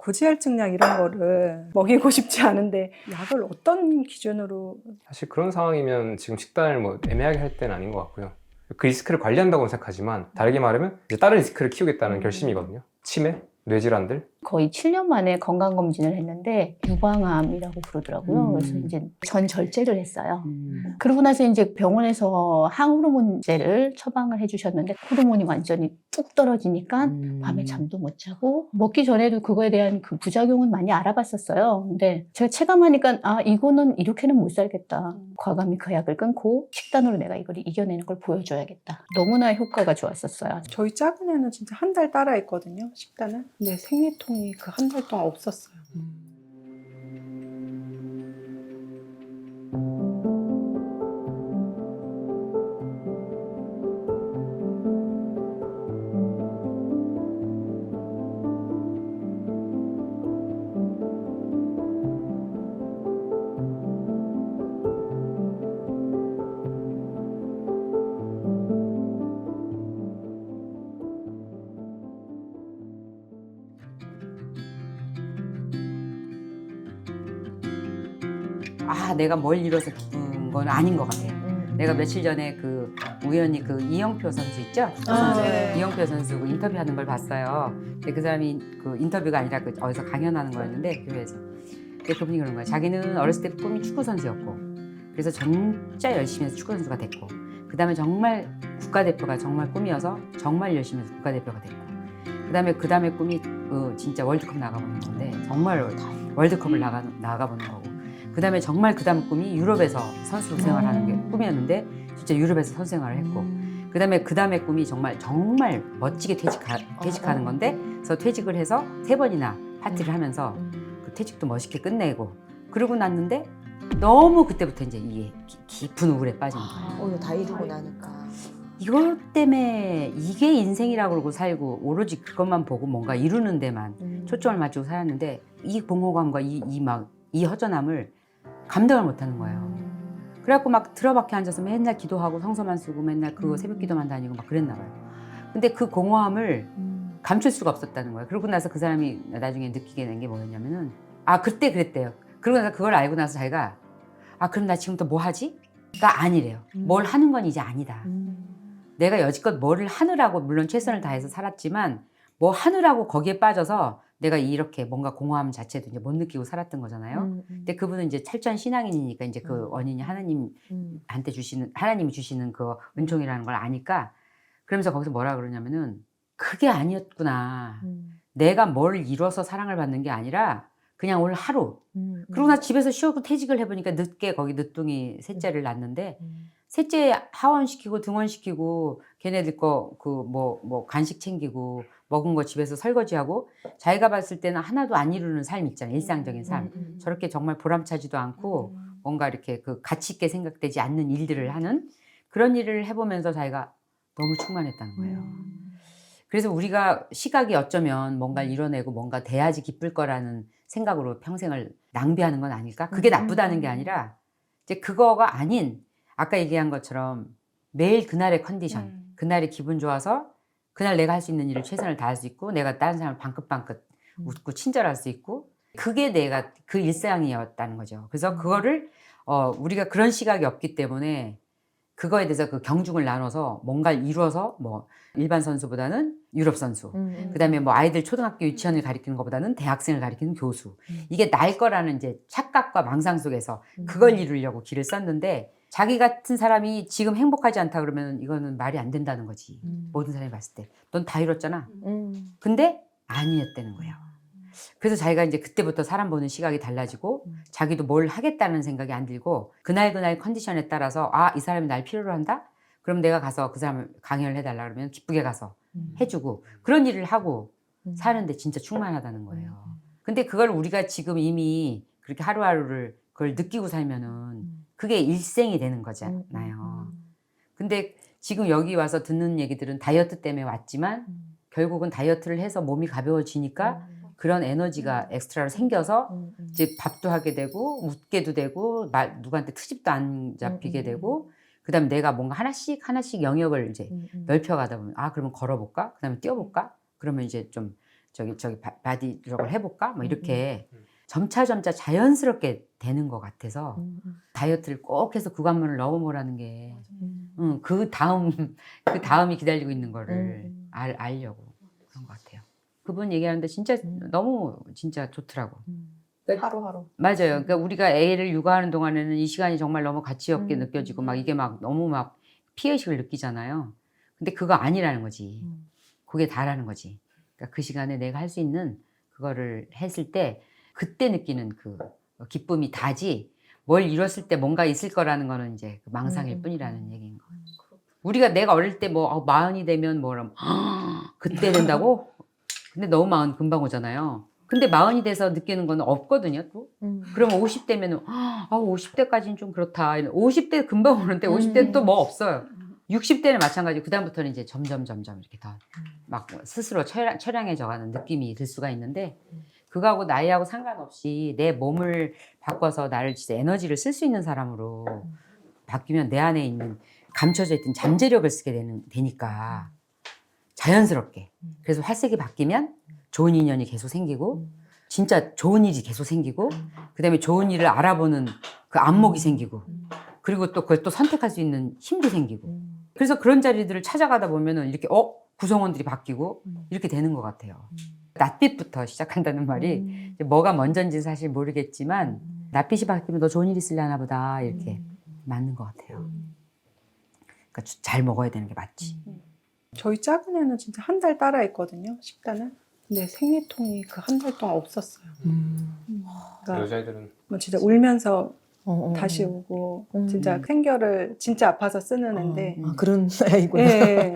고지혈증 약 이런 거를 먹이고 싶지 않은데 약을 어떤 기준으로? 사실 그런 상황이면 지금 식단을 뭐 애매하게 할 때는 아닌 것 같고요. 그 리스크를 관리한다고 생각하지만 다르게 말하면 이제 다른 리스크를 키우겠다는 결심이거든요. 치매, 뇌질환들. 거의 7년 만에 건강검진을 했는데 유방암이라고 부르더라고요. 그래서 이제 전절제를 했어요. 그러고 나서 이제 병원에서 항호르몬제를 처방을 해주셨는데 호르몬이 완전히 뚝 떨어지니까 밤에 잠도 못 자고 먹기 전에도 그거에 대한 그 부작용은 많이 알아봤었어요. 근데 제가 체감하니까 아 이거는 이렇게는 못 살겠다. 과감히 그 약을 끊고 식단으로 내가 이걸 이겨내는 걸 보여줘야겠다. 너무나 효과가 좋았었어요. 저희 작은 애는 진짜 한 달 따라 했거든요, 식단을. 근데 생리통이 그 한 달 동안 없었어요. 아, 내가 뭘 잃어서 기쁜 건 아닌 것 같아요. 내가 며칠 전에 그 우연히 그 이영표 선수 있죠? 네. 이영표 선수 그 인터뷰하는 걸 봤어요. 근데 그 사람이 그 인터뷰가 아니라 그 어디서 강연하는 거였는데 교회에서. 근데 그분이 그런 거야. 자기는 어렸을 때 꿈이 축구 선수였고, 그래서 진짜 열심히 해서 축구 선수가 됐고, 그 다음에 정말 국가대표가 정말 꿈이어서 정말 열심히 해서 국가대표가 됐고, 그 다음에 꿈이 진짜 월드컵 나가보는 건데 정말 월드컵을 나가보는 거고. 그 다음에 정말 그 다음 꿈이 유럽에서 선수 생활하는 게 꿈이었는데 진짜 유럽에서 선수 생활을 했고 그 다음에 꿈이 정말 멋지게 퇴직하는 건데 그래서 퇴직을 해서 3번이나 파티를 하면서 그 퇴직도 멋있게 끝내고 그러고 났는데 너무 그때부터 이제 이게 깊은 우울에 빠진 거예요. 다 이루고 나니까. 이것 때문에 이게 인생이라고 그러고 살고 오로지 그것만 보고 뭔가 이루는 데만 초점을 맞추고 살았는데 이 공허감과 이 허전함을 감당을 못하는 거예요. 그래갖고 막 들어박혀 앉아서 맨날 기도하고 성서만 쓰고 맨날 그 새벽 기도만 다니고 막 그랬나 봐요. 근데 그 공허함을 감출 수가 없었다는 거예요. 그러고 나서 그 사람이 나중에 느끼게 된 게 뭐였냐면은 그때 그랬대요. 그러고 나서 그걸 알고 나서 자기가 그럼 나 지금부터 뭐 하지? 가 아니래요. 뭘 하는 건 이제 아니다. 내가 여지껏 뭐를 하느라고 물론 최선을 다해서 살았지만 뭐 하느라고 거기에 빠져서 내가 이렇게 뭔가 공허함 자체도 이제 못 느끼고 살았던 거잖아요. 근데 그분은 이제 철저한 신앙인이니까 이제 그 원인이 하나님이 주시는 그 은총이라는 걸 아니까 그러면서 거기서 뭐라 그러냐면은 그게 아니었구나. 내가 뭘 이뤄서 사랑을 받는 게 아니라 그냥 오늘 하루. 그러고 나 집에서 쉬고 퇴직을 해보니까 늦게 거기 늦둥이 셋째를 낳는데 셋째 하원시키고 등원시키고 걔네들 거 뭐 간식 챙기고 먹은 거 집에서 설거지하고 자기가 봤을 때는 하나도 안 이루는 삶 있잖아요. 일상적인 삶. 저렇게 정말 보람차지도 않고 뭔가 이렇게 그 가치 있게 생각되지 않는 일들을 하는 그런 일을 해보면서 자기가 너무 충만했다는 거예요. 그래서 우리가 시각이 어쩌면 뭔가를 이뤄내고 뭔가 돼야지 기쁠 거라는 생각으로 평생을 낭비하는 건 아닐까? 그게 나쁘다는 게 아니라 이제 그거가 아닌 아까 얘기한 것처럼 매일 그날의 컨디션, 그날의 기분 좋아서 그날 내가 할 수 있는 일을 최선을 다할 수 있고 내가 다른 사람을 방긋방긋 웃고 친절할 수 있고 그게 내가 그 일상이었다는 거죠. 그래서 그거를 우리가 그런 시각이 없기 때문에 그거에 대해서 그 경중을 나눠서 뭔가를 이루어서 뭐 일반 선수보다는 유럽 선수, 그다음에 뭐 아이들 초등학교 유치원을 가리키는 것보다는 대학생을 가리키는 교수. 이게 날 거라는 이제 착각과 망상 속에서 그걸 이루려고 길을 썼는데 자기 같은 사람이 지금 행복하지 않다 그러면 이거는 말이 안 된다는 거지. 모든 사람이 봤을 때. 넌 다 이뤘잖아. 근데 아니었다는 거예요. 그래서 자기가 이제 그때부터 사람 보는 시각이 달라지고 자기도 뭘 하겠다는 생각이 안 들고 그날 컨디션에 따라서 이 사람이 날 필요로 한다? 그럼 내가 가서 그 사람을 강연을 해달라 그러면 기쁘게 가서 해주고 그런 일을 하고 사는데 진짜 충만하다는 거예요. 근데 그걸 우리가 지금 이미 그렇게 하루하루를 그걸 느끼고 살면은 그게 일생이 되는 거잖아요. 근데 지금 여기 와서 듣는 얘기들은 다이어트 때문에 왔지만 결국은 다이어트를 해서 몸이 가벼워지니까 그런 에너지가 엑스트라로 생겨서 이제 밥도 하게 되고 웃게도 되고 누구한테 트집도 안 잡히게 되고 그다음에 내가 뭔가 하나씩 영역을 이제 넓혀가다 보면 그러면 걸어볼까? 그다음에 뛰어볼까? 그러면 이제 좀 바디 이걸 해볼까? 뭐 이렇게 점차 자연스럽게 되는 것 같아서 다이어트를 꼭 해서 구간문을 넘어보라는 게 그 다음이 기다리고 있는 거를 알려고 그런 것 같아요. 그분 얘기하는데 진짜 너무 진짜 좋더라고. 하루하루. 맞아요. 그러니까 우리가 애를 육아하는 동안에는 이 시간이 정말 너무 가치 없게 느껴지고 막 이게 막 너무 막 피해의식을 느끼잖아요. 근데 그거 아니라는 거지. 그게 다라는 거지. 그러니까 그 시간에 내가 할 수 있는 그거를 했을 때 그때 느끼는 그 기쁨이 다지 뭘 이뤘을 때 뭔가 있을 거라는 거는 이제 그 망상일 뿐이라는 얘기인 거예요. 우리가 내가 어릴 때 뭐 40이 되면 뭐라면 그때 된다고? 근데 너무 40 금방 오잖아요. 근데 40이 돼서 느끼는 건 없거든요, 또. 그러면 50대면은, 50대까지는 좀 그렇다. 50대 금방 오는데 50대는 또 뭐 없어요. 60대는 마찬가지고, 그다음부터는 이제 점점 이렇게 더 막 스스로 처량해져 가는 느낌이 들 수가 있는데, 그거하고 나이하고 상관없이 내 몸을 바꿔서 나를 진짜 에너지를 쓸 수 있는 사람으로 바뀌면 내 안에 있는 감춰져 있던 잠재력을 쓰게 되니까 자연스럽게. 그래서 활색이 바뀌면 좋은 인연이 계속 생기고 진짜 좋은 일이 계속 생기고 그다음에 좋은 일을 알아보는 그 안목이 생기고 그리고 또 그걸 또 선택할 수 있는 힘도 생기고 그래서 그런 자리들을 찾아가다 보면은 이렇게 구성원들이 바뀌고 이렇게 되는 것 같아요. 낯빛부터 시작한다는 말이 이제 뭐가 먼저인지 사실 모르겠지만 낯빛이 바뀌면 너 좋은 일 있으려나 보다 이렇게 맞는 것 같아요. 그러니까 잘 먹어야 되는 게 맞지. 저희 작은 애는 진짜 한 달 따라 했거든요, 식단을. 근데 생리통이 그 한 달 동안 없었어요. 그러니까 여자애들은 뭐 진짜 울면서 다시 오고 진짜 생결을 진짜 아파서 쓰는 애인데 그런 아이구나. 예.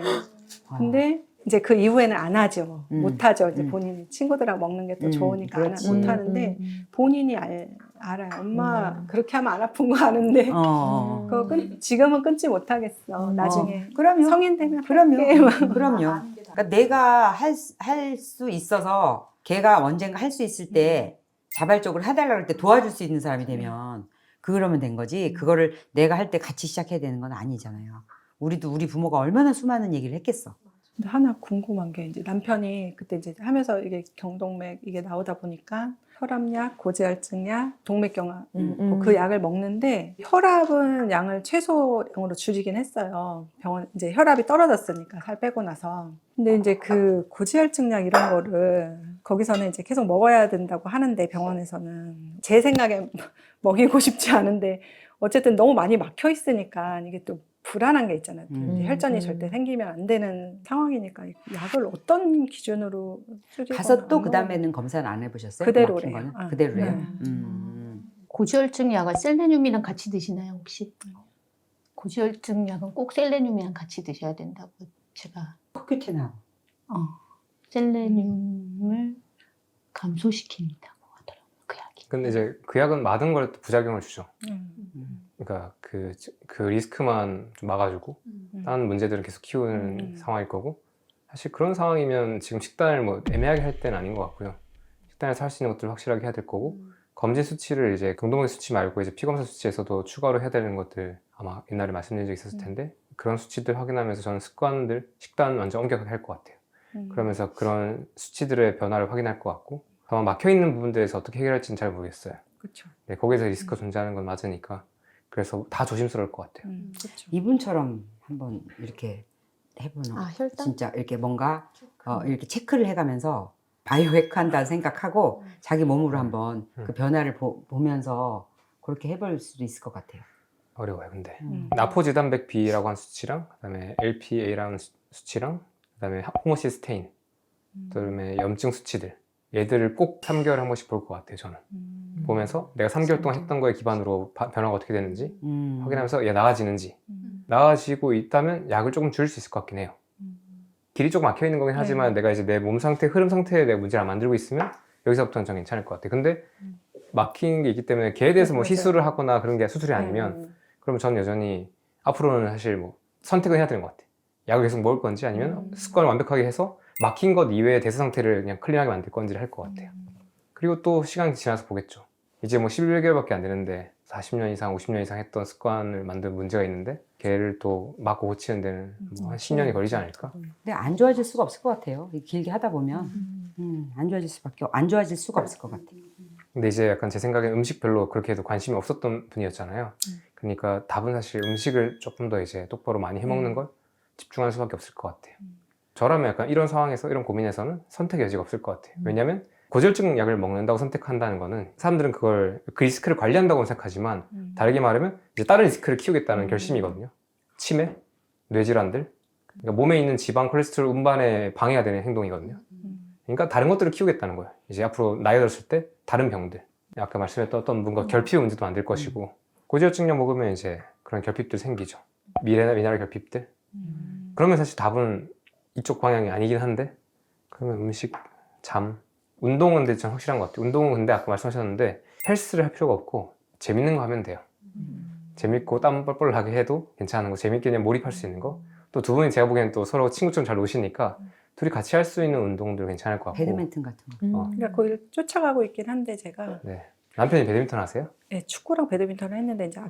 근데 이제 그 이후에는 안 하죠. 못 하죠. 이제 본인이 친구들하고 먹는 게 또 좋으니까 그렇지. 못 하는데 본인이 알아요. 엄마 그렇게 하면 안 아픈 거 아는데 그거 지금은 끊지 못하겠어. 나중에 그럼요. 성인 되면 그럼요. 할게. 막. 그럼요. 그러니까 내가 할 수 있어서 걔가 언젠가 할 수 있을 때 자발적으로 해달라고 할 때 도와줄 수 있는 사람이 되면 그러면 된 거지. 그거를 내가 할 때 같이 시작해야 되는 건 아니잖아요. 우리도 우리 부모가 얼마나 수많은 얘기를 했겠어. 근데 하나 궁금한 게 이제 남편이 그때 이제 하면서 이게 경동맥 이게 나오다 보니까 혈압약, 고지혈증약, 동맥경화 뭐그 약을 먹는데 혈압은 양을 최소량으로 줄이긴 했어요. 병원 이제 혈압이 떨어졌으니까 살 빼고 나서. 근데 이제 그 고지혈증약 이런 거를 거기서는 이제 계속 먹어야 된다고 하는데 병원에서는 제 생각에 먹이고 싶지 않은데 어쨌든 너무 많이 막혀 있으니까 이게 또 불안한 게 있잖아요. 이제 혈전이 절대 생기면 안 되는 상황이니까 약을 어떤 기준으로 줄이거나 가서 또 안 그 다음에는 검사는 안 해보셨어요? 그대로래요. 막힌 거는? 아, 그대로래요? 네. 고지혈증 약은 셀레늄이랑 같이 드시나요, 혹시? 고지혈증 약은 꼭 셀레늄이랑 같이 드셔야 된다고 제가 코큐텐하고 셀레늄을 감소시킨다고 하더라고요, 그 약이. 근데 이제 그 약은 맞은 걸 또 부작용을 주죠. 음. 그러니까 그 리스크만 좀 막아주고 다른 문제들은 계속 키우는 상황일 거고 사실 그런 상황이면 지금 식단을 뭐 애매하게 할 때는 아닌 것 같고요. 식단에서 할 수 있는 것들을 확실하게 해야 될 거고 검진 수치를 이제 경동맥 수치 말고 이제 피검사 수치에서도 추가로 해야 되는 것들 아마 옛날에 말씀드린 적이 있었을 텐데 그런 수치들 확인하면서 저는 습관들, 식단 완전 엄격하게 할 것 같아요. 그러면서 그런 수치들의 변화를 확인할 것 같고 다만 막혀있는 부분들에서 어떻게 해결할지는 잘 모르겠어요. 그렇죠. 네, 거기서 리스크가 존재하는 건 맞으니까 그래서 다 조심스러울 것 같아요. 그렇죠. 이분처럼 한번 이렇게 해보는 혈당? 진짜 이렇게 뭔가 이렇게 체크를 해가면서 바이오해크 한다 생각하고 자기 몸으로 한번 그 변화를 보면서 그렇게 해볼 수도 있을 것 같아요. 어려워요, 근데. 나포지단백 B라고 한 수치랑 그다음에 LPA라는 수치랑 그다음에 호모시스테인 그다음에 염증 수치들 얘들을 꼭 3개월에 한 번씩 볼 것 같아요, 저는. 보면서 내가 3개월 동안 했던 거에 기반으로 변화가 어떻게 되는지 확인하면서 얘 나아지는지 나아지고 있다면 약을 조금 줄일 수 있을 것 같긴 해요. 길이 조금 막혀 있는 거긴 하지만 내가 이제 내 몸 상태, 흐름 상태에 내가 문제를 안 만들고 있으면 여기서부터는 전 괜찮을 것 같아요. 근데 막힌 게 있기 때문에 걔에 대해서 뭐 시술을 하거나 그런 게 수술이 아니면 그럼 저는 여전히 앞으로는 사실 뭐 선택을 해야 되는 것 같아요. 약을 계속 먹을 건지 아니면 습관을 완벽하게 해서 막힌 것 이외의 대사 상태를 그냥 클린하게 만들 건지를 할 것 같아요. 그리고 또 시간이 지나서 보겠죠. 이제 뭐 11개월밖에 안 되는데 40년 이상, 50년 이상 했던 습관을 만든 문제가 있는데 걔를 또 막고 고치는 데는 뭐 한 10년이 걸리지 않을까? 근데 안 좋아질 수가 없을 것 같아요. 길게 하다 보면 안 좋아질 수가 없을 것 같아. 근데 이제 약간 제 생각엔 음식 별로 그렇게도 관심이 없었던 분이었잖아요. 그러니까 답은 사실 음식을 조금 더 이제 똑바로 많이 해먹는 걸 집중할 수밖에 없을 것 같아요. 저라면 약간 이런 상황에서 이런 고민에서는 선택의 여지가 없을 것 같아요. 왜냐면 고지혈증 약을 먹는다고 선택한다는 거는 사람들은 그걸 그 리스크를 관리한다고 생각하지만 다르게 말하면 이제 다른 리스크를 키우겠다는 결심이거든요. 치매, 뇌질환들, 그러니까 몸에 있는 지방, 콜레스테롤 운반에 방해가 되는 행동이거든요. 그러니까 다른 것들을 키우겠다는 거예요. 이제 앞으로 나이 들었을 때 다른 병들, 아까 말씀했던 뭔가 결핍 문제도 만들 것이고 고지혈증약 먹으면 이제 그런 결핍들 생기죠. 미네랄 결핍들. 그러면 사실 답은 이쪽 방향이 아니긴 한데 그러면 음식, 잠, 운동은 근데 좀 확실한 것 같아요. 운동은 근데 아까 말씀하셨는데 헬스를 할 필요가 없고 재밌는 거 하면 돼요. 재밌고 땀 뻘뻘 나게 해도 괜찮은 거, 재밌게 그냥 몰입할 수 있는 거. 또 두 분이 제가 보기엔 또 서로 친구처럼 잘 노시니까 둘이 같이 할 수 있는 운동들 괜찮을 것 같고. 배드민턴 같은 거. 그러니까 거기를 쫓아가고 있긴 한데 제가 네. 남편이 배드민턴 하세요? 네, 축구랑 배드민턴을 했는데 이제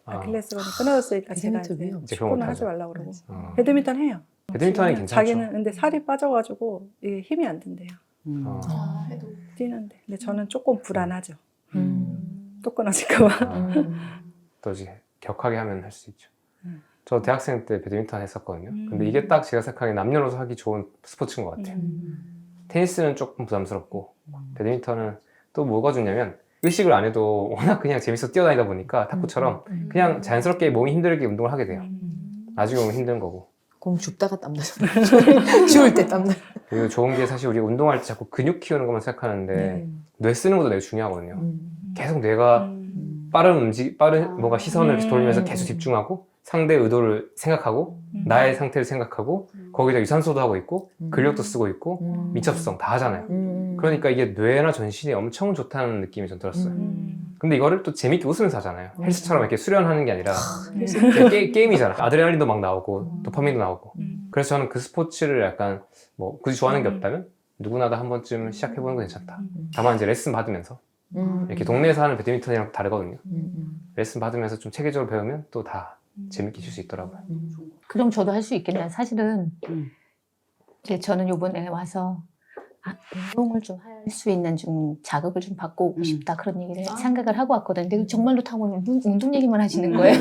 아킬레스건이 끊어졌으니까 제가 이제 배드민턴이요? 이제 그런 축구는 거 하지 하죠. 말라고 그러고 어. 배드민턴 해요. 배드민턴이 괜찮죠. 자기는 근데 살이 빠져가지고 이게 힘이 안 든대요. 어. 뛰는데. 근데 저는 조금 불안하죠. 또 끊어질까봐. 또 이제 격하게 하면 할 수 있죠. 저 대학생 때 배드민턴 했었거든요. 근데 이게 딱 제가 생각하기에 남녀노소 하기 좋은 스포츠인 것 같아요. 테니스는 조금 부담스럽고 배드민턴은 또 뭐가 좋냐면 의식을 안 해도 워낙 그냥 재밌어 뛰어다니다 보니까 탁구처럼 그냥 자연스럽게 몸이 힘들게 운동을 하게 돼요. 나중에 오면 힘든 거고. 공 줍다가 땀나죠. 주울 때 땀나. 그리고 좋은 게 사실 우리 운동할 때 자꾸 근육 키우는 것만 생각하는데 뇌 쓰는 것도 되게 중요하거든요. 계속 뇌가 빠른 뭔가 시선을 돌리면서 계속 집중하고 상대의 의도를 생각하고 나의 상태를 생각하고 거기다 유산소도 하고 있고 근력도 쓰고 있고 민첩성 다 하잖아요. 그러니까 이게 뇌나 전신이 엄청 좋다는 느낌이 전 들었어요. 근데 이거를 또 재밌게 웃으면서 하잖아요. 헬스처럼 이렇게 수련하는 게 아니라 그냥 게임이잖아. 아드레날린도 막 나오고 도파민도 나오고. 그래서 저는 그 스포츠를 약간 뭐 굳이 좋아하는 게 없다면 누구나 다 한 번쯤 시작해보는 건 괜찮다. 다만 이제 레슨 받으면서 이렇게 동네에서 하는 배드민턴이랑 다르거든요. 레슨 받으면서 좀 체계적으로 배우면 또 다 재밌게 칠 수 있더라고요. 그럼 저도 할 수 있겠네요. 사실은 이제 저는 이번에 와서 운동을 좀 할 수 있는 좀 자극을 좀 받고 오고 싶다 그런 얘기를 생각을 하고 왔거든요. 근데 정말로 타고 운동 얘기만 하시는 거예요.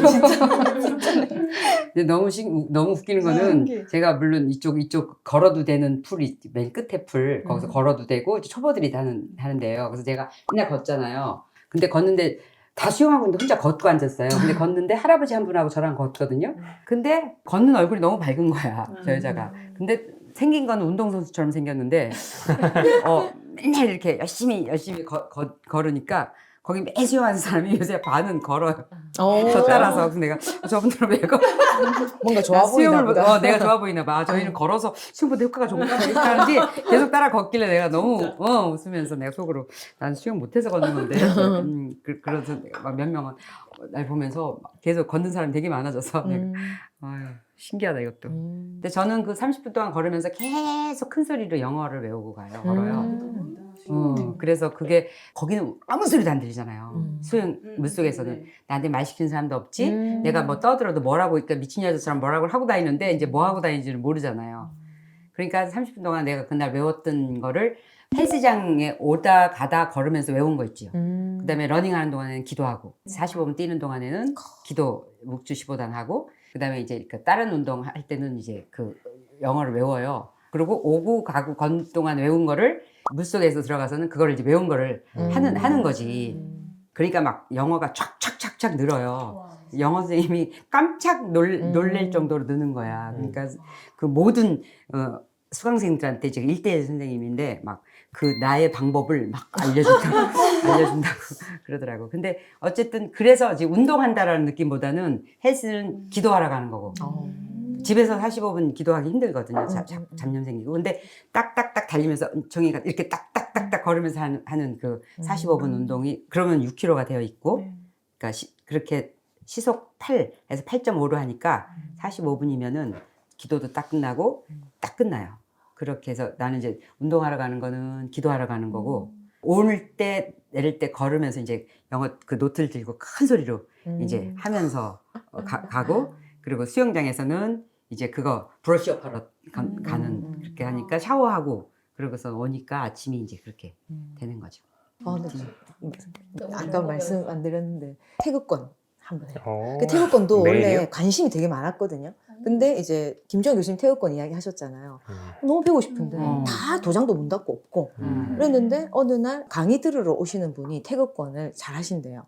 근데 너무 웃기는 거는 제가 물론 이쪽 걸어도 되는 풀이 맨 끝에 풀 거기서 걸어도 되고 이제 초보들이 하는데요. 그래서 제가 맨날 걷잖아요. 근데 걷는데 다 수영하고 있는데 혼자 걷고 앉았어요. 근데 걷는데 할아버지 한 분하고 저랑 걷거든요. 근데 걷는 얼굴이 너무 밝은 거야, 저 여자가. 근데 생긴 건 운동선수처럼 생겼는데 맨날 이렇게 열심히 걸으니까 거기 매 수영하는 사람이 요새 반은 걸어요. 저 따라서. 그래서 내가 저분들은 왜 뭔가 좋아 보이나 보다. 내가 좋아 보이나 봐. 저희는 걸어서 수영보다 효과가 좋은가 봐. 이렇게 하는지 계속 따라 걷길래 내가 너무 웃으면서 내가 속으로 난 수영 못해서 걷는 건데 그래서 막 몇 명은 날 보면서 계속 걷는 사람이 되게 많아져서 내가 아유, 신기하다 이것도. 근데 저는 그 30분 동안 걸으면서 계속 큰 소리로 영어를 외우고 걸어요. 그래서 그게 거기는 아무 소리도 안 들리잖아요. 수영 물속에서는 나한테 말 시키는 사람도 없지. 내가 뭐 떠들어도 뭐라고 그러니까 미친 여자처럼 뭐라고 하고 다니는데 이제 뭐 하고 다니는지를 모르잖아요. 그러니까 30분 동안 내가 그날 외웠던 거를 헬스장에 오다 가다 걸으면서 외운 거 있지요. 그다음에 러닝하는 동안에는 기도하고 45분 뛰는 동안에는 기도 묵주 15단 하고 그다음에 이제 그 다른 운동 할 때는 이제 그 영어를 외워요. 그리고 오고 가고 건 동안 외운 거를 물속에서 들어가서는 그거를 이제 외운 거를 하는 거지. 그러니까 막 영어가 촥촥촥촥 늘어요. 영어 선생님이 깜짝 놀랄 정도로 느는 거야. 그러니까 그 모든 수강생들한테 제가 1대1 선생님인데 막 그 나의 방법을 막 알려준다고 그러더라고. 근데 어쨌든 그래서 이제 운동한다라는 느낌보다는 헬스는 기도하러 가는 거고. 집에서 45분 기도하기 힘들거든요. 잡념 생기고. 근데 딱딱딱 달리면서 정이가 이렇게 딱딱딱딱 걸으면서 하는 그 45분 운동이 그러면 6km가 되어 있고, 그러니까 그렇게 시속 8에서 8.5로 하니까 45분이면은 기도도 딱 끝나고 딱 끝나요. 그렇게 해서 나는 이제 운동하러 가는 거는 기도하러 가는 거고, 올 때 내릴 때 걸으면서 이제 영어 그 노트를 들고 큰 소리로 이제 하면서 가고, 그리고 수영장에서는 이제 그거 브러쉬업 하러 가는 그렇게 하니까 샤워하고 그러고서 오니까 아침이 이제 그렇게 되는 거죠. 근데 아까 말씀 안 드렸는데 태극권 한번 해요. 어, 그 태극권도 매일이요? 원래 관심이 되게 많았거든요. 근데 이제 김정일 교수님 태극권 이야기 하셨잖아요. 너무 배우고 싶은데 다 도장도 문 닫고 없고 그랬는데 어느 날 강의 들으러 오시는 분이 태극권을 잘 하신대요.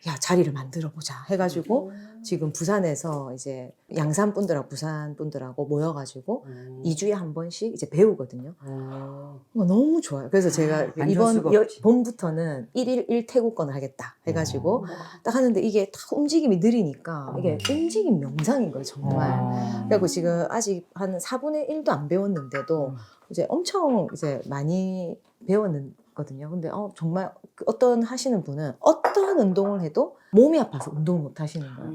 야, 자리를 만들어 보자 해가지고 지금 부산에서 이제 양산 분들하고 부산 분들하고 모여가지고 2주에 한 번씩 이제 배우거든요. 너무 좋아요. 그래서 제가 안 좋을 이번 수가 없지. 봄부터는 1일 1태국권을 하겠다 해가지고 딱 하는데 이게 다 움직임이 느리니까 이게 움직임 명상인 거예요, 정말. 그리고 지금 아직 한 4분의 1도 안 배웠는데도 이제 엄청 이제 많이 배웠거든요. 근데 정말 어떤 하시는 분은 어떤 운동을 해도 몸이 아파서 운동을 못 하시는 거예요.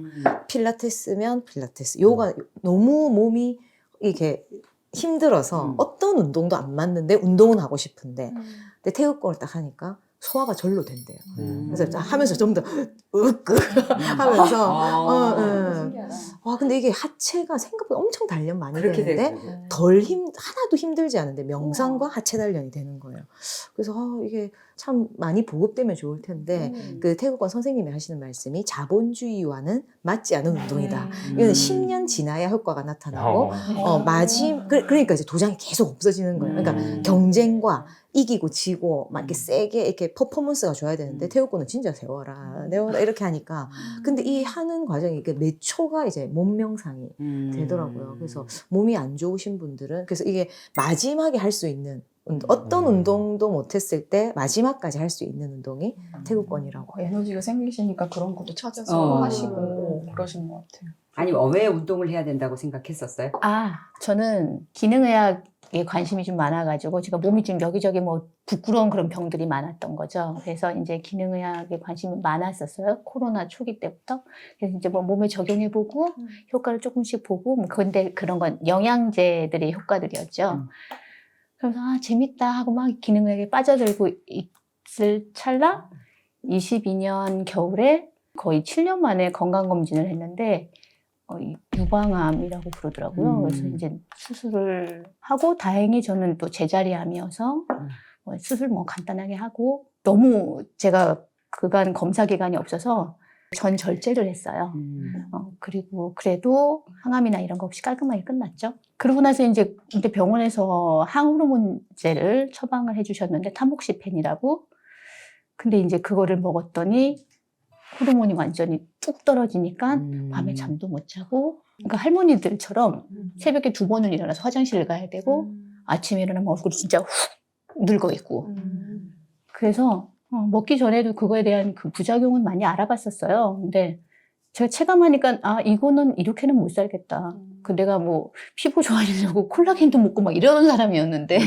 필라테스면 필라테스, 요가 너무 몸이 이게 힘들어서 어떤 운동도 안 맞는데 운동은 하고 싶은데 근데 태극권을 딱 하니까 소화가 절로 된대요. 그래서 하면서 좀 더 으끄 하면서 와 근데 이게 하체가 생각보다 엄청 단련 많이 그렇게 되는데 되고. 하나도 힘들지 않은데 명상과 하체 단련이 되는 거예요. 그래서 이게 참 많이 보급되면 좋을 텐데 그 태국권 선생님이 하시는 말씀이 자본주의와는 맞지 않은 운동이다. 이거는 10년 지나야 효과가 나타나고 그러니까 이제 도장이 계속 없어지는 거예요. 그러니까 경쟁과 이기고 지고 막 이렇게 세게 이렇게 퍼포먼스가 줘야 되는데 태국권은 진짜 세워라 이렇게 하니까 근데 이 하는 과정이 이게 몇 초가 이제 몸 명상이 되더라고요. 그래서 몸이 안 좋으신 분들은 그래서 이게 마지막에 할 수 있는 어떤 운동도 못했을 때 마지막까지 할 수 있는 운동이 태국권이라고. 에너지가 생기시니까 그런 것도 찾아서 어. 하시고 그러시는 것 같아요. 아니 왜 운동을 해야 된다고 생각했었어요? 저는 기능의학에 관심이 좀 많아가지고 제가 몸이 좀 여기저기 뭐 부끄러운 그런 병들이 많았던 거죠. 그래서 이제 기능의학에 관심이 많았었어요. 코로나 초기 때부터. 그래서 이제 뭐 몸에 적용해보고 효과를 조금씩 보고, 근데 그런 건 영양제들의 효과들이었죠. 그래서 재밌다 하고 막 기능의학에 빠져들고 있을 찰나 22년 겨울에 거의 7년 만에 건강검진을 했는데 유방암이라고 부르더라고요. 그래서 이제 수술을 하고 다행히 저는 또 제자리암이어서 수술 뭐 간단하게 하고 너무 제가 그간 검사 기간이 없어서 전절제를 했어요. 그리고 그래도 항암이나 이런 거 없이 깔끔하게 끝났죠. 그러고 나서 이제 근데 병원에서 항호르몬제를 처방을 해주셨는데 타목시펜이라고. 근데 이제 그거를 먹었더니 호르몬이 완전히 뚝 떨어지니까 밤에 잠도 못 자고 그러니까 할머니들처럼 새벽에 2번을 일어나서 화장실을 가야 되고 아침에 일어나면 얼굴이 진짜 훅 늙어 있고 그래서 먹기 전에도 그거에 대한 그 부작용은 많이 알아봤었어요. 근데 제가 체감하니까 이거는 이렇게는 못 살겠다. 내가 뭐 피부 좋아지려고 콜라겐도 먹고 막 이러는 사람이었는데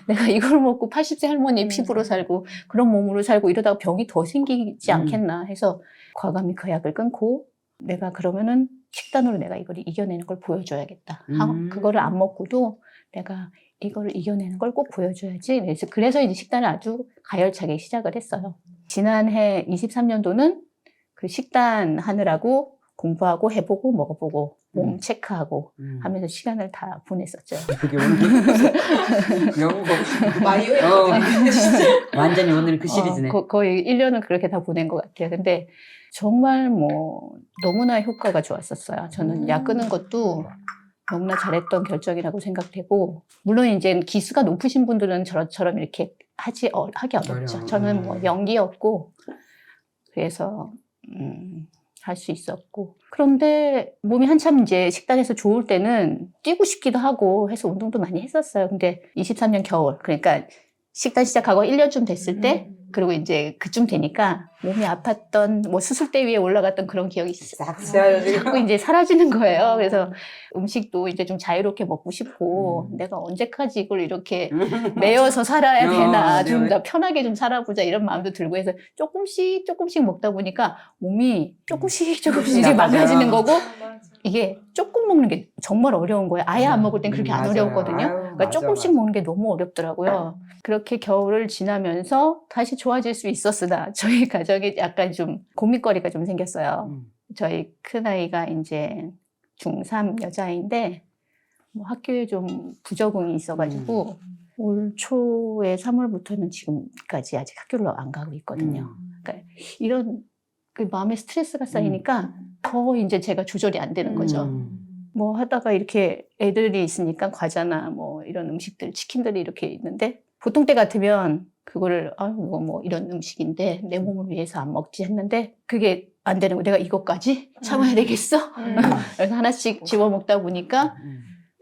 내가 이걸 먹고 80세 할머니 피부로 살고 그런 몸으로 살고 이러다가 병이 더 생기지 않겠나 해서 과감히 그 약을 끊고 내가 그러면은 식단으로 내가 이걸 이겨내는 걸 보여줘야겠다. 그거를 안 먹고도 내가 이거를 이겨내는 걸 꼭 보여줘야지. 그래서 이제 식단을 아주 가열차게 시작을 했어요. 지난해 23년도는 그 식단 하느라고 공부하고 해보고 먹어보고 몸 체크하고 하면서 시간을 다 보냈었죠. 그게 오늘 영어 완전히 오늘은 그 시리즈네. 거의 1년을 그렇게 다 보낸 것 같아요. 근데 정말 뭐 너무나 효과가 좋았었어요. 저는 약 끊은 것도 너무나 잘했던 결정이라고 생각되고 물론 이제 기수가 높으신 분들은 저처럼 이렇게 하기 어렵죠. 저는 뭐 연기였고 그래서 할 수 있었고 그런데 몸이 한참 이제 식단에서 좋을 때는 뛰고 싶기도 하고 해서 운동도 많이 했었어요. 근데 23년 겨울 그러니까 식단 시작하고 1년쯤 됐을 때 그리고 이제 그쯤 되니까 몸이 아팠던 뭐 수술대 위에 올라갔던 그런 기억이 자꾸 이제 사라지는 거예요. 그래서 음식도 이제 좀 자유롭게 먹고 싶고 내가 언제까지 이걸 이렇게 매여서 살아야 되나 좀 더 편하게 좀 살아보자 이런 마음도 들고 해서 조금씩 먹다 보니까 몸이 조금씩 이제 망가지는 거고 이게 조금 먹는 게 정말 어려운 거예요. 아예 안 먹을 땐 그렇게 안 어려웠거든요. 그러니까 조금씩 먹는 게 너무 어렵더라고요. 그렇게 겨울을 지나면서 다시 좋아질 수 있었으나 저희 가정에 약간 좀 고민거리가 좀 생겼어요. 저희 큰아이가 이제 중3 여자아이인데 뭐 학교에 좀 부적응이 있어가지고 올 초에 3월부터는 지금까지 아직 학교를 안 가고 있거든요. 그러니까 이런 그 마음에 스트레스가 쌓이니까 더 이제 제가 조절이 안 되는 거죠. 뭐 하다가 이렇게 애들이 있으니까 과자나 뭐 이런 음식들, 치킨들이 이렇게 있는데 보통 때 같으면 그거를 이거 뭐 이런 음식인데 내 몸을 위해서 안 먹지 했는데 그게 안 되는 거. 내가 이것까지 참아야 되겠어? 그래서 하나씩 집어 먹다 보니까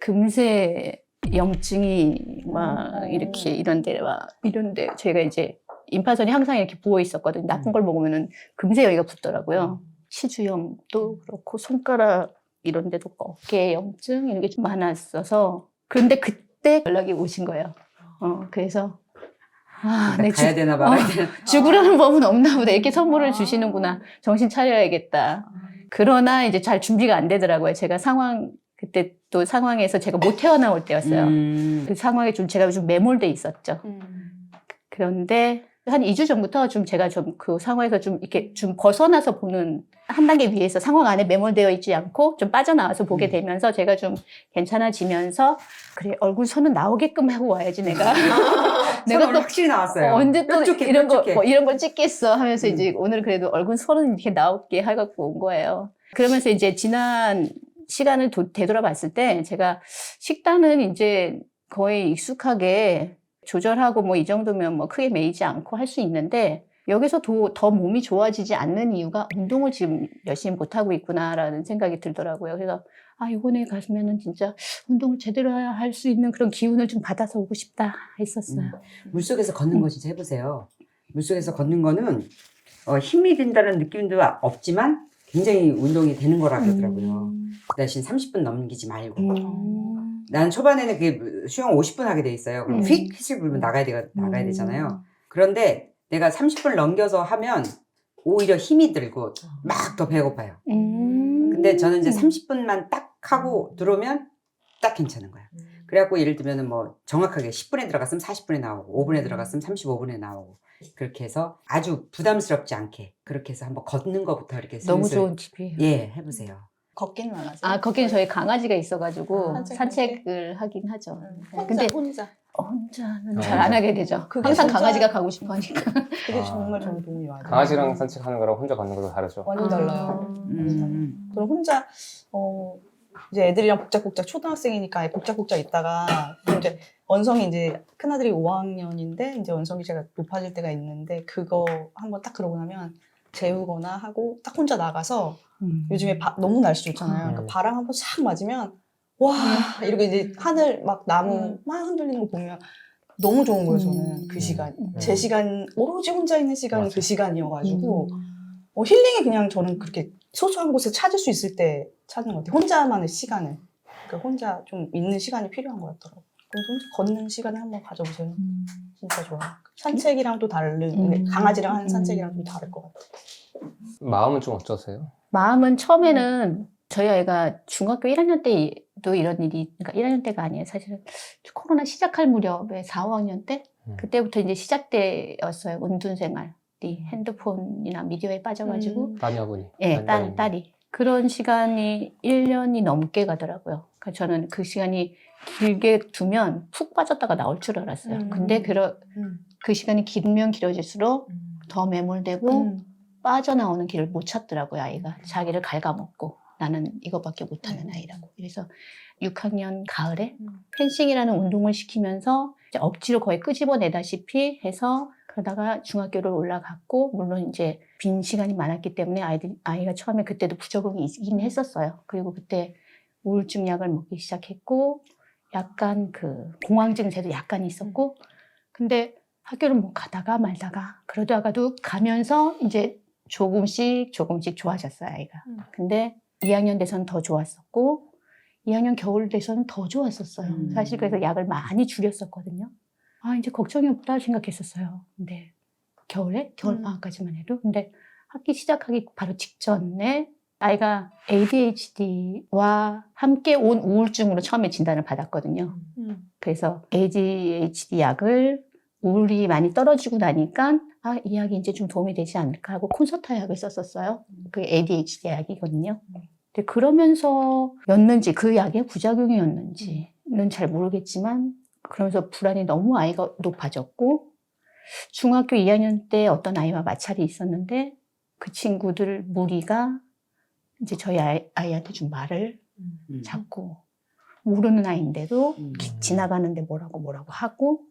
금세 염증이 막 이렇게 이런데 저희가 이제 임파선이 항상 이렇게 부어 있었거든요. 나쁜 걸 먹으면은 금세 여기가 붓더라고요. 치주염도 그렇고 손가락 이런 데도 어깨 염증 이런 게 좀 많았어서 그런데 그때 연락이 오신 거예요. 그래서 내 가야 되나 말아야 되나. 죽으라는 법은 없나 보다. 이렇게 선물을 주시는구나. 정신 차려야겠다. 그러나 이제 잘 준비가 안 되더라고요. 제가 그때 또 상황에서 제가 못 태어나올 때였어요. 그 상황에 제가 좀 매몰돼 있었죠. 그런데 한 2주 전부터 제가 그 상황에서 이렇게 벗어나서 보는 한 단계 위에서 상황 안에 매몰되어 있지 않고 좀 빠져나와서 보게 되면서 제가 좀 괜찮아지면서 그래 얼굴 선은 나오게끔 하고 와야지 내가 내가 또 확실히 나왔어요. 언제 또 뾰족해, 이런 뾰족해. 이런 걸 찍겠어 하면서 이제 오늘 그래도 얼굴 선은 이렇게 나오게 해갖고 온 거예요. 그러면서 이제 지난 시간을 되돌아봤을 때 제가 식단은 이제 거의 익숙하게 조절하고 뭐 이 정도면 뭐 크게 매이지 않고 할 수 있는데 여기서 더 몸이 좋아지지 않는 이유가 운동을 지금 열심히 못하고 있구나라는 생각이 들더라고요. 그래서 이번에 가면은 진짜 운동을 제대로 할 수 있는 그런 기운을 좀 받아서 오고 싶다 했었어요. 물속에서 걷는 거 진짜 해보세요. 물속에서 걷는 거는 힘이 든다는 느낌도 없지만 굉장히 운동이 되는 거라 그러더라고요. 그 대신 30분 넘기지 말고. 나는 초반에는 그 수영 50분 하게 돼 있어요. 그럼 휙 휘슬 불면 나가야 되잖아요. 그런데 내가 30분을 넘겨서 하면 오히려 힘이 들고 막 더 배고파요. 근데 저는 이제 30분만 딱 하고 들어오면 딱 괜찮은 거야. 그래갖고 예를 들면 뭐 정확하게 10분에 들어갔으면 40분에 나오고 5분에 들어갔으면 35분에 나오고 그렇게 해서 아주 부담스럽지 않게 그렇게 해서 한번 걷는 것부터 이렇게 너무 슬슬 좋은 팁이에요. 예 해보세요. 걷기는 안 하세요? 걷기는 저희 강아지가 있어가지고 산책할 산책을 하긴 하죠. 근데 혼자는 잘 안 하게 되죠. 그게 항상 진짜- 강아지가 가고 싶어 하니까. 그게 정말 저는 도움이 많이 돼요. 강아지랑 산책하는 거랑 혼자 걷는 거랑 다르죠. 완전 달라요. 그럼 혼자 이제 애들이랑 복작복작 초등학생이니까 복작복작 있다가 그럼 이제 원성이 이제 큰아들이 5학년인데 이제 원성이 제가 높아질 때가 있는데 그거 한번 딱 그러고 나면 재우거나 하고 딱 혼자 나가서 요즘에 너무 날씨 좋잖아요. 그러니까 바람 한번 싹 맞으면 와 이렇게 이제 하늘 막 나무 막 흔들리는 거 보면 너무 좋은 거예요. 저는 그 시간 제 시간 오로지 혼자 있는 시간이 맞아. 그 시간이어가지고 힐링이 그냥 저는 그렇게 소소한 곳을 찾을 수 있을 때 찾는 것 같아요. 혼자만의 시간을. 그러니까 혼자 좀 있는 시간이 필요한 것 같더라고요. 그래서 혼자 걷는 시간을 한번 가져보세요. 진짜 좋아요. 산책이랑 또 다른, 강아지랑 하는 산책이랑 좀 다를 것 같아요. 마음은 좀 어떠세요? 마음은 처음에는 저희 아이가 중학교 1학년 때도 이런 일이, 그러니까 1학년 때가 아니에요. 사실은 코로나 시작할 무렵에 4, 5학년 때 그때부터 이제 시작되었어요. 은둔 생활이 핸드폰이나 미디어에 빠져가지고 따녀분이. 예, 딸이. 그런 시간이 1년이 넘게 가더라고요. 그러니까 저는 그 시간이 길게 두면 푹 빠졌다가 나올 줄 알았어요. 근데 그 시간이 길면 길어질수록 더 매몰되고 빠져나오는 길을 못 찾더라고요, 아이가. 자기를 갉아먹고 나는 이거밖에 못하는 아이라고. 그래서 6학년 가을에 펜싱이라는 운동을 시키면서 이제 억지로 거의 끄집어내다시피 해서 그러다가 중학교를 올라갔고 물론 이제 빈 시간이 많았기 때문에 아이가 처음에 그때도 부적응이 있긴 했었어요. 그리고 그때 우울증 약을 먹기 시작했고 약간 그 공황 증세도 약간 있었고 근데 학교를 뭐 가다가 말다가 그러다가도 가면서 이제 조금씩 좋아졌어요, 아이가. 근데 2학년 돼서는 더 좋았었고 2학년 겨울 돼서는 더 좋았었어요. 사실 그래서 약을 많이 줄였었거든요. 이제 걱정이 없다 생각했었어요. 근데 겨울 방학까지만 해도. 근데 학기 시작하기 바로 직전에 아이가 ADHD와 함께 온 우울증으로 처음에 진단을 받았거든요. 그래서 ADHD 약을 우울이 많이 떨어지고 나니까 이 약이 이제 좀 도움이 되지 않을까 하고 콘서타 약을 썼었어요. 그게 ADHD 약이거든요. 근데 그러면서였는지 그 약의 부작용이었는지는 잘 모르겠지만 그러면서 불안이 너무 아이가 높아졌고 중학교 2학년 때 어떤 아이와 마찰이 있었는데 그 친구들 무리가 이제 저희 아이한테 준 말을 자꾸 모르는 아이인데도 지나가는데 뭐라고 하고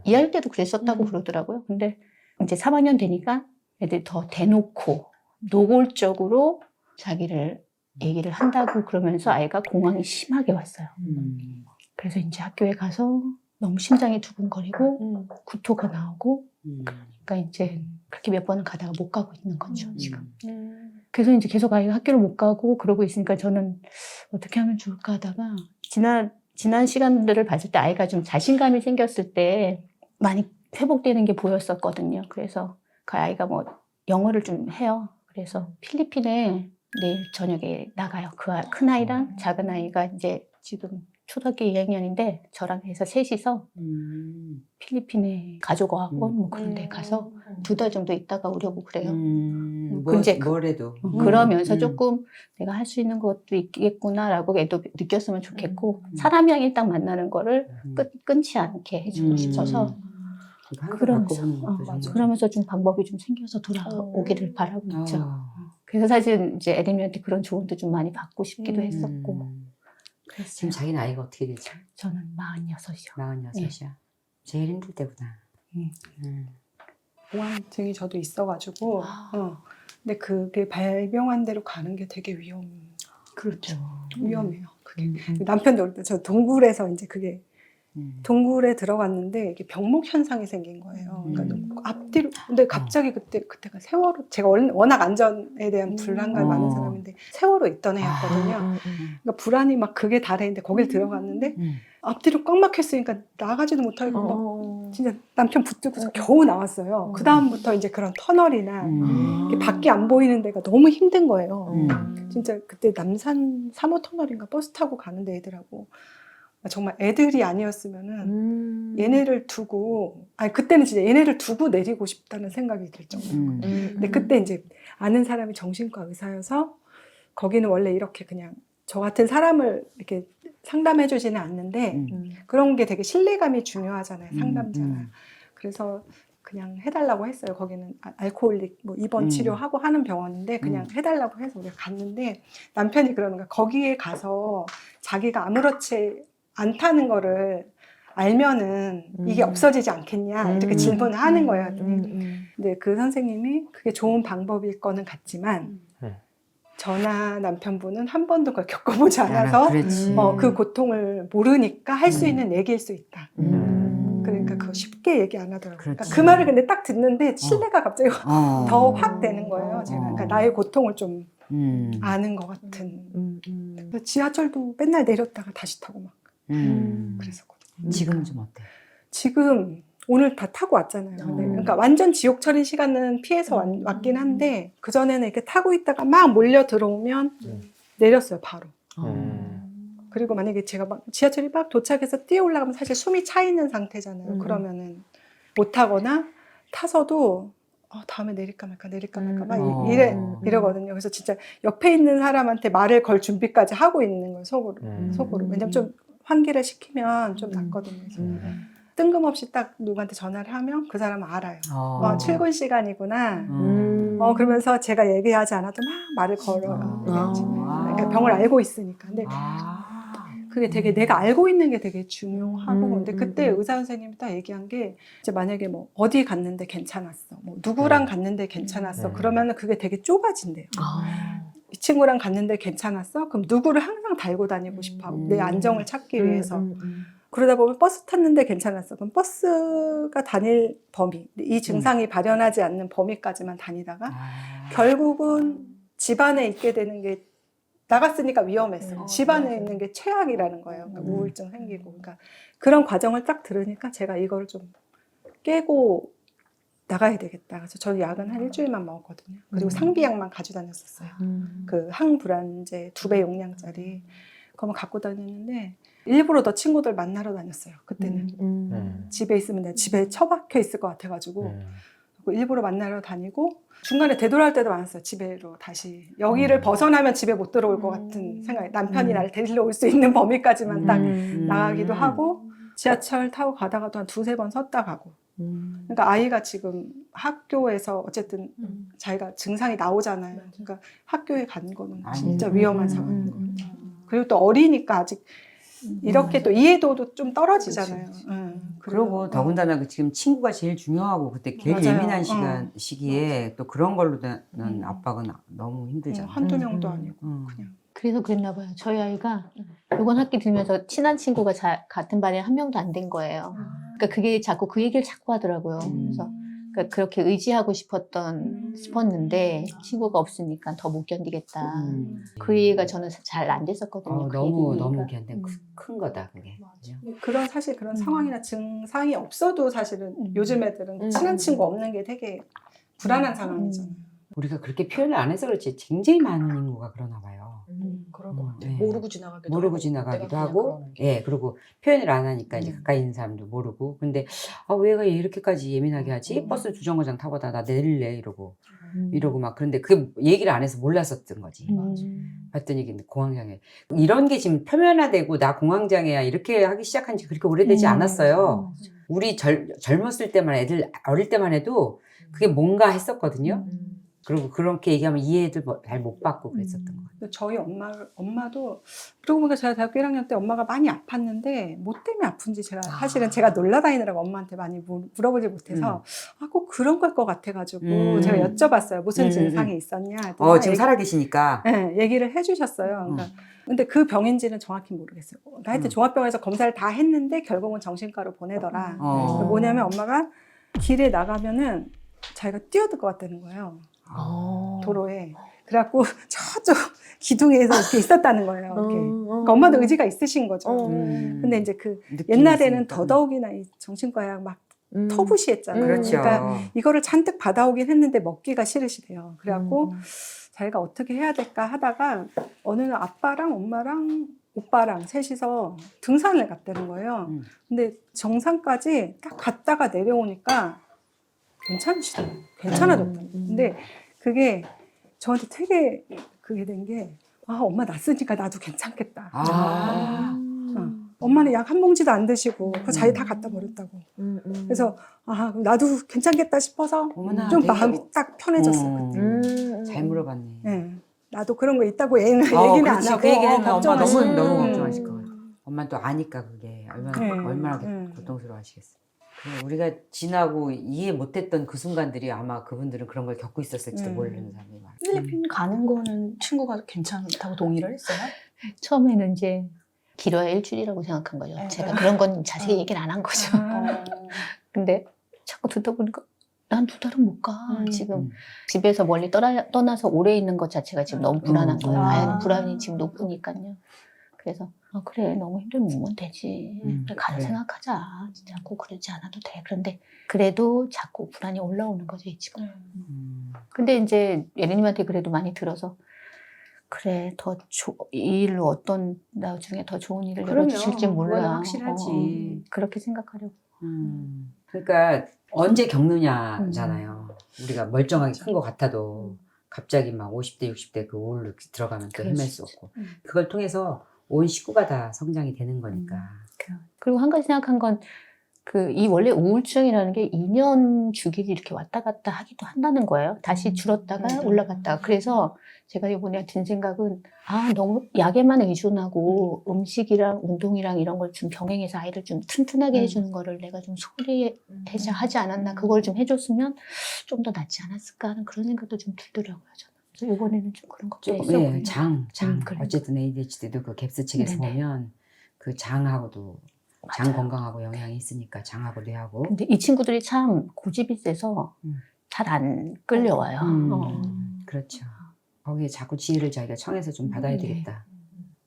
2학년 때도 그랬었다고 그러더라고요. 근데 이제 3학년 되니까 애들이 더 대놓고 노골적으로 자기를 얘기를 한다고 그러면서 아이가 공황이 심하게 왔어요. 그래서 이제 학교에 가서 너무 심장이 두근거리고 구토가 나오고 그러니까 이제 그렇게 몇 번은 가다가 못 가고 있는 거죠, 지금. 그래서 이제 계속 아이가 학교를 못 가고 그러고 있으니까 저는 어떻게 하면 좋을까 하다가 지난 시간들을 봤을 때 아이가 좀 자신감이 생겼을 때 많이 회복되는 게 보였었거든요. 그래서 그 아이가 뭐 영어를 좀 해요. 그래서 필리핀에 내일 저녁에 나가요. 큰 아이랑 작은 아이가 이제 지금 초등학교 2학년인데 저랑 해서 셋이서 필리핀에 가족어학원 뭐 그런 데 가서 2달 정도 있다가 오려고 그래요. 이제 뭐래도. 그러면서 조금 내가 할 수 있는 것도 있겠구나라고 애도 느꼈으면 좋겠고 사람이랑 딱 만나는 거를 끊지 않게 해주고 싶어서 그러면서 좀 방법이 좀 생겨서 돌아오기를 바라고 있죠. 그래서 사실 이제 애들한테 그런 조언도 좀 많이 받고 싶기도 했었고. 그랬어요. 지금 자기 나이가 어떻게 되죠? 저는 46이요. 46이야. 제일 힘들 때구나. 공황증이 저도 있어가지고 근데 그게 발병한 대로 가는 게 되게 그렇죠. 위험해요. 그게 남편도 그럴 때 저 동굴에서 이제 그게 동굴에 들어갔는데 이게 병목 현상이 생긴 거예요. 그러니까 앞뒤로 근데 갑자기 그때가 세월호 제가 워낙 안전에 대한 불안감이 많은 사람인데 세월호 있던 해였거든요. 그러니까 불안이 막 극에 달했는데 거길 들어갔는데 앞뒤로 꽉 막혔으니까 나가지도 못하고 막 진짜 남편 붙들고서 겨우 나왔어요. 그 다음부터 이제 그런 터널이나 이렇게 밖이 안 보이는 데가 너무 힘든 거예요. 진짜 그때 남산 3호 터널인가 버스 타고 가는데 애들하고 정말 애들이 아니었으면은 얘네를 두고 그때는 진짜 얘네를 두고 내리고 싶다는 생각이 들 정도였거든요. 근데 그때 이제 아는 사람이 정신과 의사여서 거기는 원래 이렇게 그냥 저 같은 사람을 이렇게 상담해 주지는 않는데 그런 게 되게 신뢰감이 중요하잖아요, 상담자가. 그래서 그냥 해달라고 했어요. 거기는 알코올릭 뭐 입원 치료하고 하는 병원인데 그냥 해달라고 해서 우리가 갔는데 남편이 그러는 거야. 거기에 가서 자기가 아무렇지 않다는 거를 알면은 이게 없어지지 않겠냐 이렇게 질문을 하는 거예요. 근데 그 선생님이 그게 좋은 방법일 거는 같지만 저나 남편분은 한 번도 그걸 겪어보지 않아서 그 고통을 모르니까 할 수 있는 얘기일 수 있다. 그러니까 그거 쉽게 얘기 안 하더라고요. 그러니까 그 말을 근데 딱 듣는데 신뢰가 갑자기 더 확 되는 거예요. 제가 그러니까 나의 고통을 좀 아는 것 같은. 지하철도 맨날 내렸다가 다시 타고 막 그랬었거든요. 지금은 좀 어때? 지금 오늘 다 타고 왔잖아요. 근데 그러니까 완전 지옥철인 시간은 피해서 왔긴 한데 그전에는 이렇게 타고 있다가 막 몰려 들어오면 내렸어요, 바로. 그리고 만약에 제가 막 지하철이 막 도착해서 뛰어 올라가면 사실 숨이 차 있는 상태잖아요. 그러면은 못 타거나 타서도 다음에 내릴까 말까 막 이러거든요. 그래서 진짜 옆에 있는 사람한테 말을 걸 준비까지 하고 있는 거예요, 속으로. 왜냐면 좀 환기를 시키면 좀 낫거든요. 그래서 뜬금없이 딱 누구한테 전화를 하면 그 사람은 알아요. 출근 시간이구나. 그러면서 제가 얘기하지 않아도 막 말을 걸어요. 그러니까 병을 알고 있으니까. 근데 그게 되게 내가 알고 있는 게 되게 중요하고 근데 그때 의사 선생님이 딱 얘기한 게 이제 만약에 뭐 어디 갔는데 괜찮았어. 뭐 누구랑 갔는데 괜찮았어. 그러면은 그게 되게 좁아진대요. 이 친구랑 갔는데 괜찮았어? 그럼 누구를 항상 달고 다니고 싶어 하고 내 안정을 찾기 위해서. 그러다 보면 버스 탔는데 괜찮았어. 그럼 버스가 다닐 범위, 이 증상이 발현하지 않는 범위까지만 다니다가 결국은 집안에 있게 되는 게 나갔으니까 위험했어. 집안에 있는 게 최악이라는 거예요. 그러니까 우울증 생기고. 그러니까 그런 과정을 딱 들으니까 제가 이걸 좀 깨고 나가야 되겠다. 그래서 저는 약은 한 일주일만 먹었거든요. 그리고 상비약만 가지고 다녔었어요. 그 항불안제 2배 용량짜리. 그거만 갖고 다녔는데 일부러 더 친구들 만나러 다녔어요. 그때는. 집에 있으면 내가 집에 처박혀 있을 것 같아가지고 일부러 만나러 다니고 중간에 되돌아올 때도 많았어요. 집에로 다시. 여기를 벗어나면 집에 못 들어올 것 같은 생각이. 남편이 나를 데리러 올 수 있는 범위까지만 딱 나가기도 하고 지하철 타고 가다가도 한 2-3번 섰다 가고. 그러니까 아이가 지금 학교에서 어쨌든 자기가 증상이 나오잖아요. 그러니까 학교에 간 거는 진짜 위험한 상황인 거예요. 그리고 또 어리니까 아직 이렇게 또 이해도도 좀 떨어지잖아요. 그리고 더군다나 그 지금 친구가 제일 중요하고 그때 제일 맞아요. 예민한 시기에 또 그런 걸로는 압박은 너무 힘들잖아요. 한두 명도 아니고 음. 그냥. 그래서 그랬나 봐요. 저희 아이가 요번 학기 들면서 친한 친구가 같은 반에 한 명도 안 된 거예요. 그러니까 그게 자꾸 그 얘기를 자꾸 하더라고요. 그래서 그러니까 그렇게 의지하고 싶었는데 친구가 없으니까 더 못 견디겠다. 그 얘기가 저는 잘 안 됐었거든요. 그 너무 얘기가. 너무 큰 거다 그게. 그런 사실 그런 상황이나 증상이 없어도 사실은 요즘 애들은 친한 친구 없는 게 되게 불안한 상황이잖아요. 우리가 그렇게 표현을 안 해서 그렇지 굉장히 많은 인구가 그러나 봐요. 그럴 것 같아. 네. 모르고 지나가기도 모르고 하고, 지나가기도 내가 하고, 그러는 게. 예, 그리고 표현을 안 하니까 이제 가까이 있는 사람도 모르고, 근데 왜 이렇게까지 예민하게 하지? 버스 두 정거장 타고 나 내릴래 이러고 막 그런데 그 얘기를 안 해서 몰랐었던 거지. 봤더니 근데 공황장애 이런 게 지금 표면화되고 나 공황장애야 이렇게 하기 시작한 지 그렇게 오래되지 않았어요. 우리 젊었을 때만 어릴 때만 해도 그게 뭔가 했었거든요. 그리고 그렇게 얘기하면 이해를 잘 못 받고 그랬었던 것 같아요. 저희 엄마도 그러고 보니까 제가 대학교 1학년 때 엄마가 많이 아팠는데 뭐 때문에 아픈지 사실은 제가 놀러 다니느라고 엄마한테 많이 물어보지 못해서 꼭 그런 걸 것 같아가지고 제가 여쭤봤어요. 무슨 증상이 있었냐? 지금 살아계시니까. 네, 얘기를 해주셨어요. 그러니까 근데 그 병인지는 정확히 모르겠어요. 하여튼 종합병원에서 검사를 다 했는데 결국은 정신과로 보내더라. 뭐냐면 엄마가 길에 나가면은 자기가 뛰어들 것 같다는 거예요. 도로에. 그래갖고 저쪽 기둥에서 이렇게 있었다는 거예요. 이렇게. 그러니까 엄마도 의지가 있으신 거죠. 근데 이제 옛날에는 더더욱이나 이 정신과약 막 터부시했잖아요. 그렇죠. 그러니까 이거를 잔뜩 받아오긴 했는데 먹기가 싫으시대요. 그래갖고 자기가 어떻게 해야 될까 하다가 어느 날 아빠랑 엄마랑 오빠랑 셋이서 등산을 갔다는 거예요. 근데 정상까지 딱 갔다가 내려오니까 괜찮으시더라고요. 괜찮아졌더라고요. 근데 그게 저한테 되게 그게 된 게 엄마 났으니까 나도 괜찮겠다. 엄마는 약 한 봉지도 안 드시고 그거 자기 다 갖다 버렸다고. 그래서 나도 괜찮겠다 싶어서 어머나, 좀 되게 마음이 딱 편해졌어요. 그때. 잘 물어봤네. 네. 나도 그런 거 있다고 얘기는 그렇지. 안 하고 그 얘기하면 엄마 걱정하시고. 너무 걱정하실 거예요. 엄마는 또 아니까 그게 얼마나 고통스러워 하시겠어. 우리가 지나고 이해 못했던 그 순간들이 아마 그분들은 그런 걸 겪고 있었을지도 모르는 사람이 많아요. 필리핀 가는 거는 친구가 괜찮다고 동의를 했어요? 처음에는 이제 길어야 일주일이라고 생각한 거죠. 제가 그런 건 자세히 얘기를 안 한 거죠. 근데 자꾸 듣다 보니까 난 2달은 못 가. 지금 집에서 멀리 떠나서 오래 있는 것 자체가 지금 너무 불안한 거예요. 불안이 지금 높으니까요. 그래서 그래 너무 힘들면 오면 되지. 그래, 가는 생각하자. 자꾸 그러지 않아도 돼. 그런데 그래도 자꾸 불안이 올라오는 거죠 지금. 근데 이제 예린님한테 그래도 많이 들어서 그래 이 일로 어떤 나중에 더 좋은 일을 열어주실지 몰라. 그건 확실하지. 그렇게 생각하려고. 그러니까 언제 겪느냐잖아요. 우리가 멀쩡하게 큰 것 같아도 갑자기 막 50대 60대 그 우울로 들어가면 또 헤맬 수 없고 그걸 통해서 온 식구가 다 성장이 되는 거니까. 그리고 한 가지 생각한 건 이 원래 우울증이라는 게 2년 주기를 이렇게 왔다 갔다 하기도 한다는 거예요. 다시 줄었다가 올라갔다가. 그래서 제가 이번에 든 생각은 너무 약에만 의존하고 음식이랑 운동이랑 이런 걸 좀 병행해서 아이를 좀 튼튼하게 해주는 거를 내가 좀 소홀히 하지 않았나. 그걸 좀 해줬으면 좀 더 낫지 않았을까 하는 그런 생각도 좀 들더라고요. 저는. 그래서 이번에는 좀 그런 걱정이 있었거든요. 장. 그래. 어쨌든 ADHD도 그 갭스 책에서 보면 그 장하고도 장 건강하고 영향이 있으니까 장하고 뇌하고. 근데 이 친구들이 참 고집이 세서 잘 안 끌려와요. 그렇죠. 거기에 자꾸 지혜를 자기가 청해서 좀 받아야 되겠다.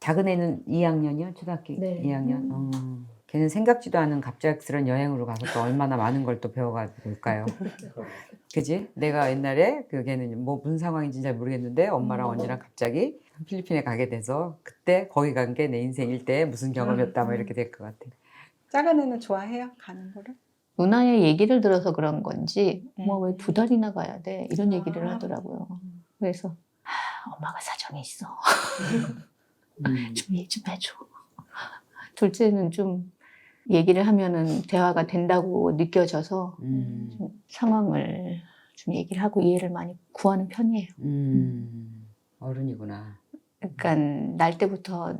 작은 애는 2학년이요? 초등학교 2학년? 걔는 생각지도 않은 갑작스런 여행으로 가서 또 얼마나 많은 걸 또 배워가지고 올까요? 그지? 내가 옛날에 걔는 뭐 무슨 상황인지 잘 모르겠는데 엄마랑 언니랑 갑자기 필리핀에 가게 돼서 그때 거기 간 게 내 인생 일대 무슨 경험이었다 뭐 이렇게 될 것 같아. 작은 애는 좋아해요? 가는 거를? 누나의 얘기를 들어서 그런 건지 왜 2달이나 가야 돼? 이런 얘기를 하더라고요. 그래서 엄마가 사정이 있어. 좀 이해 좀 해줘. 둘째는 좀 얘기를 하면은 대화가 된다고 느껴져서 좀 상황을 좀 얘기를 하고 이해를 많이 구하는 편이에요. 어른이구나. 그러니까 날 때부터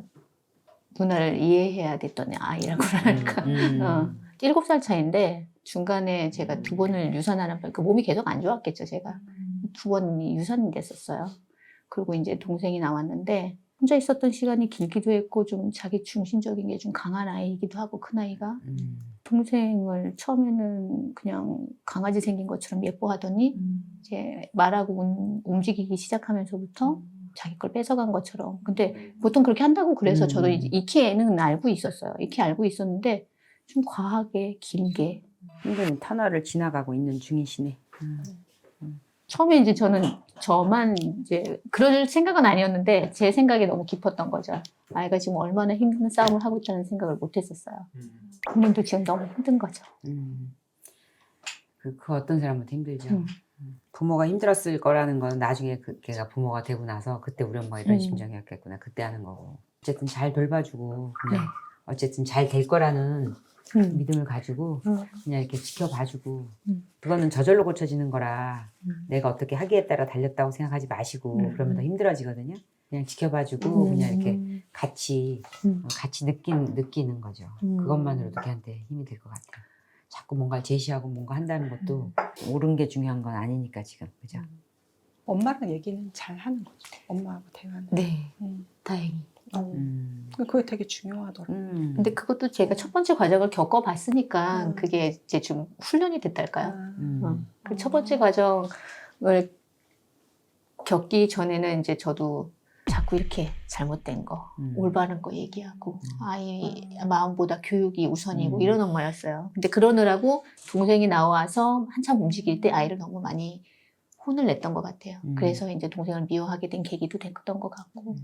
누나를 이해해야 됐던 아이라고 그러니까 7살 차인데 중간에 제가 2번을 유산하는 그 몸이 계속 안 좋았겠죠. 제가 2번이 유산이 됐었어요. 그리고 이제 동생이 나왔는데 혼자 있었던 시간이 길기도 했고 좀 자기 중심적인 게 좀 강한 아이이기도 하고 큰 아이가 동생을 처음에는 그냥 강아지 생긴 것처럼 예뻐하더니 이제 말하고 움직이기 시작하면서부터 자기 걸 뺏어간 것처럼. 근데 보통 그렇게 한다고 그래서 저도 이제 익히는 알고 있었어요. 익히 알고 있었는데 좀 과하게 길게. 힘든 터널을 지나가고 있는 중이시네. 처음에 이제 저만 이제 그럴 생각은 아니었는데 제 생각이 너무 깊었던 거죠. 아이가 지금 얼마나 힘든 싸움을 하고 있다는 생각을 못 했었어요. 본인도 지금 너무 힘든 거죠. 그 어떤 사람한테 힘들죠. 부모가 힘들었을 거라는 건 나중에 걔가 부모가 되고 나서 그때 우리 엄마가 이런 심정이었겠구나. 그때 하는 거고. 어쨌든 잘 돌봐주고 그냥 어쨌든 잘 될 거라는 믿음을 가지고 그냥 이렇게 지켜봐주고 그거는 저절로 고쳐지는 거라 내가 어떻게 하기에 따라 달렸다고 생각하지 마시고 그러면 더 힘들어지거든요. 그냥 지켜봐주고 그냥 이렇게 같이 느끼는 거죠. 그것만으로도 걔한테 힘이 될 것 같아요. 자꾸 뭔가 제시하고 뭔가 한다는 것도 옳은 게 중요한 건 아니니까 지금 그죠? 엄마랑 얘기는 잘 하는 거죠. 엄마하고 대화는. 네, 다행히. 그게 되게 중요하더라고요. 근데 그것도 제가 첫 번째 과정을 겪어봤으니까 그게 이제 좀 훈련이 됐달까요? 그 첫 번째 과정을 겪기 전에는 이제 저도 자꾸 이렇게 잘못된 거, 올바른 거 얘기하고 아이 마음보다 교육이 우선이고 이런 엄마였어요. 근데 그러느라고 동생이 나와서 한참 움직일 때 아이를 너무 많이 혼을 냈던 것 같아요. 그래서 이제 동생을 미워하게 된 계기도 됐던 것 같고.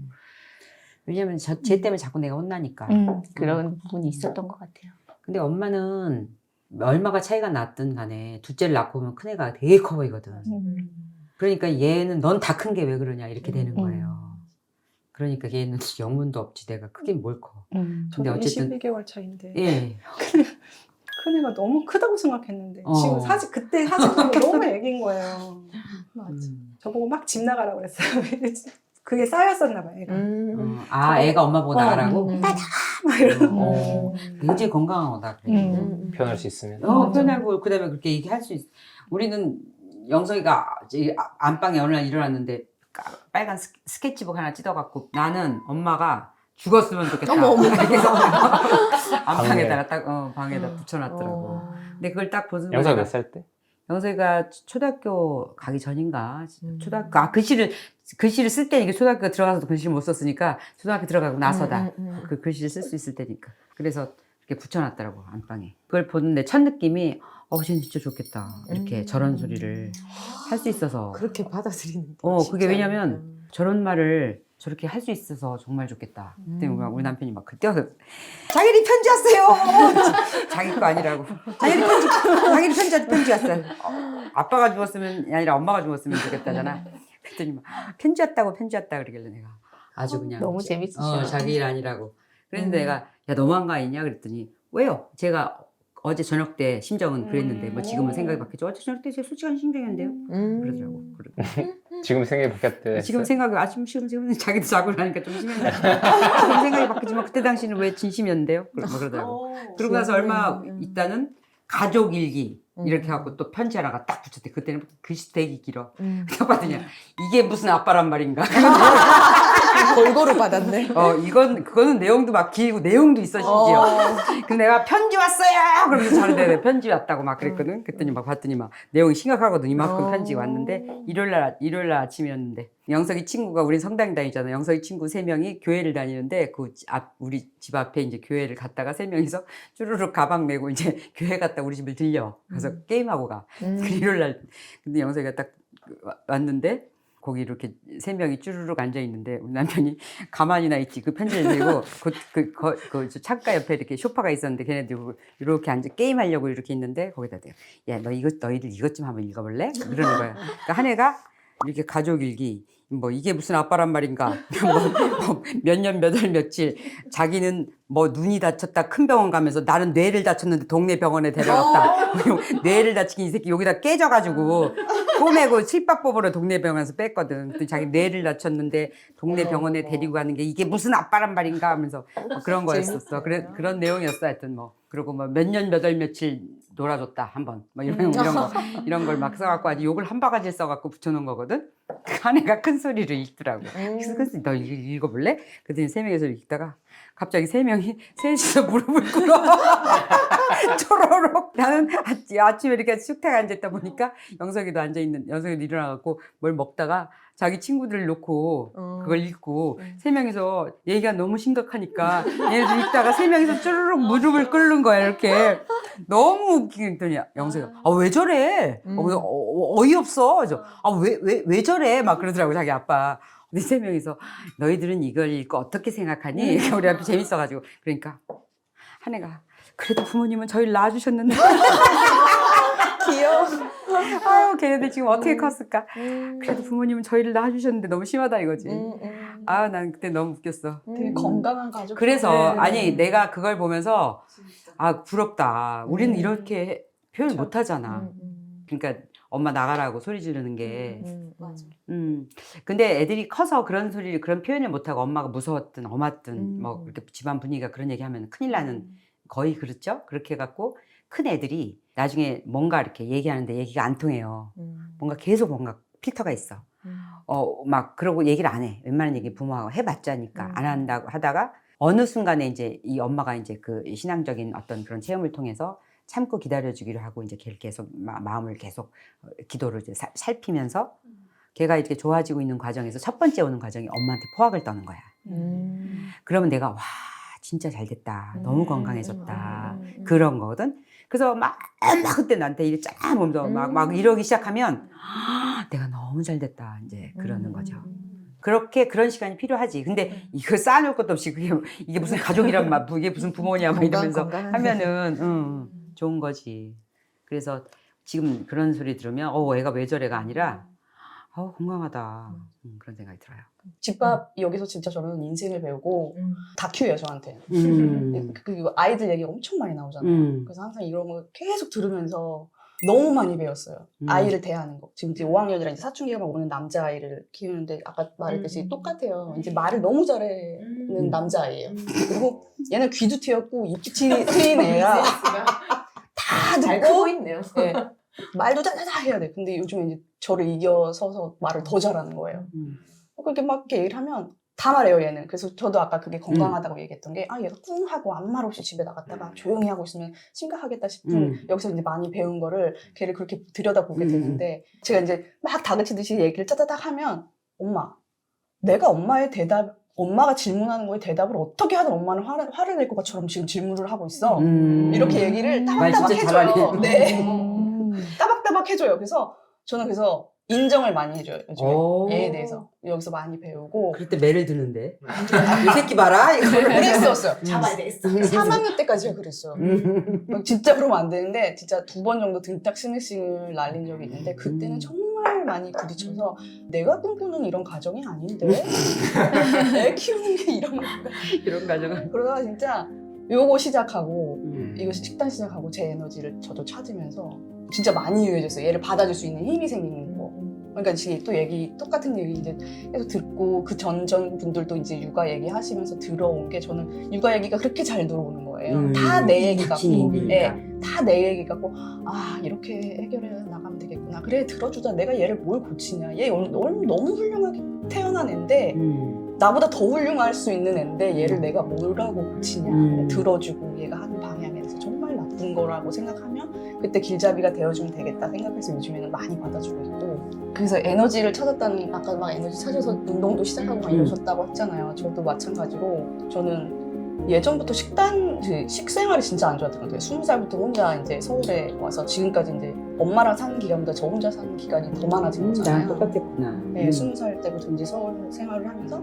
왜냐면 쟤 때문에 자꾸 내가 혼나니까. 그런 부분이 있었던 것 같아요. 근데 엄마는 얼마가 차이가 났든 간에 둘째를 낳고 오면 큰애가 되게 커 보이거든. 그러니까 얘는 넌 다 큰 게 왜 그러냐 이렇게 되는 거예요. 그러니까 얘는 영문도 없지 내가 크긴 뭘 커. 저도 근데 어쨌든 21개월 차인데 예. 큰애가 너무 크다고 생각했는데 어. 지금 그때 사진 보면 너무 애긴 거예요. 맞아. 저보고 막 집 나가라고 그랬어요. 그게 쌓였었나 봐요. 애가. 애가 엄마 보고 나가라고? 막 이러고. 굉장히 건강한 거다. 그래. 표현할 수 있으면. 편하고 그다음에 그렇게 얘기할 수 있어. 우리는 영석이가 안방에 어느 날 일어났는데 빨간 스케치북 하나 찢어갖고 나는 엄마가 죽었으면 좋겠다. 그래서 안방에다가 딱 방에다 붙여놨더라고. 근데 그걸 딱 보는 영상 몇 살 때? 영석이가 초등학교 가기 전인가 초등학교 글씨를 쓸 때 이게 초등학교 들어가서도 글씨를 못 썼으니까 초등학교 들어가고 나서다 그 글씨를 쓸 수 있을 때니까 그래서 이렇게 붙여놨더라고 안방에. 그걸 보는데 첫 느낌이 쟤는 진짜 좋겠다 이렇게 저런 소리를 할 수 있어서 그렇게 받아들이는. 그게 왜냐면 저런 말을 저렇게 할 수 있어서 정말 좋겠다. 그때 우리 남편이 막 그때 와서 자기리 편지 왔어요. 자기 거 아니라고. 자기리 편지 왔어요. 아빠가 죽었으면 아니라 엄마가 죽었으면 좋겠다잖아. 그랬더니 막 편지 왔다 그러길래 내가 아주 그냥 너무 재밌으셔. 자기 일 아니라고. 그랬는데 내가 야 너무한 거 아니냐 그랬더니 왜요? 제가 어제 저녁 때 심정은 그랬는데 뭐 지금은 생각이 바뀌었죠. 어제 저녁 때 제 솔직한 심정이었는데요. 그러더라고. 지금 생각이 바뀌었대. 지금 생각이 지금 자기도 자고 나니까 좀 심했네. 지금 생각이 바뀌지만 그때 당시는 왜 진심이었는데요? 그러더라고. 그러고 나서 얼마 있다는 가족 일기 이렇게 하고 또 편지 하나가 딱 붙였대. 그때는 글씨 되게 길어. 딱 봤더니 이게 무슨 아빠란 말인가. 골고루 받았네. 그거는 내용도 막 길고 내용도 있어 심지어. 근데 내가 편지 왔어요. 그러면서 저한테 편지 왔다고 막 그랬거든. 그랬더니 막 봤더니 막 내용이 심각하거든. 이만큼 편지가 왔는데 일요일날 아침이었는데 영석이 친구가 우리 성당 다니잖아. 영석이 친구 3명이 교회를 다니는데 우리 집 앞에 이제 교회를 갔다가 3명이서 쭈루룩 가방 메고 이제 교회 갔다 우리 집을 들려. 가서 게임하고 가. 그 일요일날 근데 영석이가 딱 왔는데. 거기 이렇게 3명이 쭈르륵 앉아 있는데 우리 남편이 가만히나 있지 그 편지를 들고 그 창가 옆에 이렇게 소파가 있었는데 걔네들 이렇게 앉아 게임하려고 이렇게 있는데 거기다 야 너희들 이것 좀 한번 읽어볼래? 그러는 거야. 그러니까 한 애가 이렇게 가족 일기 뭐 이게 무슨 아빠란 말인가 몇 년 몇 월 며칠 자기는 뭐 눈이 다쳤다 큰 병원 가면서 나는 뇌를 다쳤는데 동네 병원에 데려갔다 뇌를 다치긴 이 새끼 여기다 깨져가지고 꼬매고 칠박법으로 동네 병원에서 뺐거든. 그랬더니 자기 뇌를 다쳤는데 동네 병원에 데리고 가는 게 이게 무슨 아빠란 말인가 하면서 뭐 그런 거였었어. 그런 내용이었어. 하여튼 뭐 그리고 뭐 몇 년 몇 월 며칠 놀아줬다 한번 뭐 이런 걸 막 써갖고 아주 욕을 한 바가지 써갖고 붙여놓은 거거든. 그 아내가 큰 소리로 읽더라고. 그래서 너 읽어볼래? 그랬더니 3명이서 읽다가 갑자기 3명이 셋이서 무릎을 꿇어. 초로록. 나는 아침에 이렇게 숙택 앉아있다 보니까 영석이도 앉아있는, 영석이도 일어나갖고 뭘 먹다가 자기 친구들을 놓고 그걸 읽고 3명이서 얘기가 너무 심각하니까 얘네들 읽다가 3명이서 쭈르륵 무릎을 꿇는 거야, 이렇게. 너무 웃기더니 영석이가 왜 저래? 어이없어. 그래서 왜 저래? 막 그러더라고, 자기 아빠. 근데 3명이서 너희들은 이걸 읽고 어떻게 생각하니? 우리 앞에 재밌어가지고. 그러니까 한 애가 그래도 부모님은 저희를 낳아주셨는데. 귀여워. 아유, 걔네들 지금 어떻게 컸을까? 그래도 부모님은 저희를 낳아주셨는데 너무 심하다 이거지. 아, 난 그때 너무 웃겼어. 되게 건강한 가족. 그래서 네. 아니 내가 그걸 보면서 아 부럽다. 우리는 이렇게 표현 못 하잖아. 그러니까 엄마 나가라고 소리 지르는 게. 맞아. 근데 애들이 커서 그런 그런 표현을 못 하고 엄마가 무서웠든 엄했든 뭐 그렇게 집안 분위기가 그런 얘기하면 큰일 나는 거의 그렇죠. 그렇게 해갖고 큰 애들이 나중에 뭔가 이렇게 얘기하는데 얘기가 안 통해요. 뭔가 계속 뭔가 필터가 있어. 막 그러고 얘기를 안 해. 웬만한 얘기 부모하고 해봤자니까 안 한다고 하다가 어느 순간에 이제 이 엄마가 이제 그 신앙적인 어떤 그런 체험을 통해서 참고 기다려주기로 하고 이제 걔를 계속 마음을 계속 기도를 이제 살피면서 걔가 이렇게 좋아지고 있는 과정에서 첫 번째 오는 과정이 엄마한테 포악을 떠는 거야. 그러면 내가 와 진짜 잘 됐다. 너무 건강해졌다. 그런 거거든. 그래서 막 그때 나한테 이렇게 쫙 보면서 막 이러기 시작하면 내가 너무 잘 됐다. 이제 그러는 거죠. 그렇게 그런 시간이 필요하지. 근데 이거 쌓아놓을 것도 없이 이게 무슨 가족이란 말, 이게 무슨 부모냐 막 이러면서 하면은 좋은 거지. 그래서 지금 그런 소리 들으면 애가 왜 저래가 아니라 건강하다. 그런 생각이 들어요. 집밥 여기서 진짜 저는 인생을 배우고 다큐예요 저한테. 그 아이들 얘기가 엄청 많이 나오잖아요. 그래서 항상 이런 거 계속 들으면서 너무 많이 배웠어요. 아이를 대하는 거. 지금 이제 5학년이라 이제 사춘기가 막 오는 남자아이를 키우는데 아까 말했듯이 똑같아요. 이제 말을 너무 잘하는 남자아이예요. 그리고 얘는 귀도 트였고 입도 트인 애라 다 잘 듣고 크고 있네요. 네. 말도 짜자자 해야 돼. 근데 요즘에 이제 저를 이겨서서 말을 더 잘하는 거예요. 그렇게 막 이렇게 얘기를 하면 다 말해요, 얘는. 그래서 저도 아까 그게 건강하다고 얘기했던 게, 얘가 꿍 하고 아무 말 없이 집에 나갔다가 조용히 하고 있으면 심각하겠다 싶은 여기서 이제 많이 배운 거를 걔를 그렇게 들여다보게 되는데, 제가 이제 막 다그치듯이 얘기를 짜자닥 하면, 내가 엄마가 질문하는 거에 대답을 어떻게 하든 엄마는 화를 낼 것처럼 지금 질문을 하고 있어. 이렇게 얘기를 따박따박 해줘요. 네. 따박따박 해줘요. 그래서 저는 인정을 많이 해줘요. 요즘에 얘에 대해서. 여기서 많이 배우고. 그럴 때 매를 드는데. 이 새끼 봐라. 그랬었어요. 잡아야 되겠어. 3학년 때까지 제가 그랬어요. 막 진짜 그러면 안 되는데 진짜 2번 정도 등짝 스매싱을 날린 적이 있는데 그때는 정말 많이 부딪혀서 내가 꿈꾸는 이런 가정이 아닌데 애 키우는 게 이런 건가. 이런 가정은. 그러다가 진짜 요거 시작하고 이거 식단 시작하고 제 에너지를 저도 찾으면서 진짜 많이 유해졌어요. 얘를 받아줄 수 있는 힘이 생기는 거. 그러니까 지금 또 똑같은 얘기 이제 계속 듣고 그 전 분들도 이제 육아 얘기하시면서 들어온 게 저는 육아 얘기가 그렇게 잘 들어오는 거예요. 다 내 얘기 같고, 다 내 얘기 같고, 이렇게 해결해 나가면 되겠구나. 그래, 들어주자. 내가 얘를 뭘 고치냐. 얘 오늘 너무 훌륭하게 태어난 앤데, 나보다 더 훌륭할 수 있는 앤데, 얘를 내가 뭐라고 고치냐. 들어주고, 얘가 하는 방향에서 정말 나쁜 거라고 생각하면, 그때 길잡이가 되어주면 되겠다 생각해서 요즘에는 많이 받아주고 있고. 그래서 에너지를 찾았다는, 아까 막 에너지 찾아서 운동도 시작하고 막 이러셨다고 했잖아요. 저도 마찬가지로 저는 예전부터 식생활이 진짜 안 좋았던 것 같아요. 20살부터 혼자 이제 서울에 와서 지금까지 이제 엄마랑 사는 기간보다 저 혼자 사는 기간이 더 많아진 거잖아요. 나랑 똑같았구나. 네, 20살 때부터 이제 서울 생활을 하면서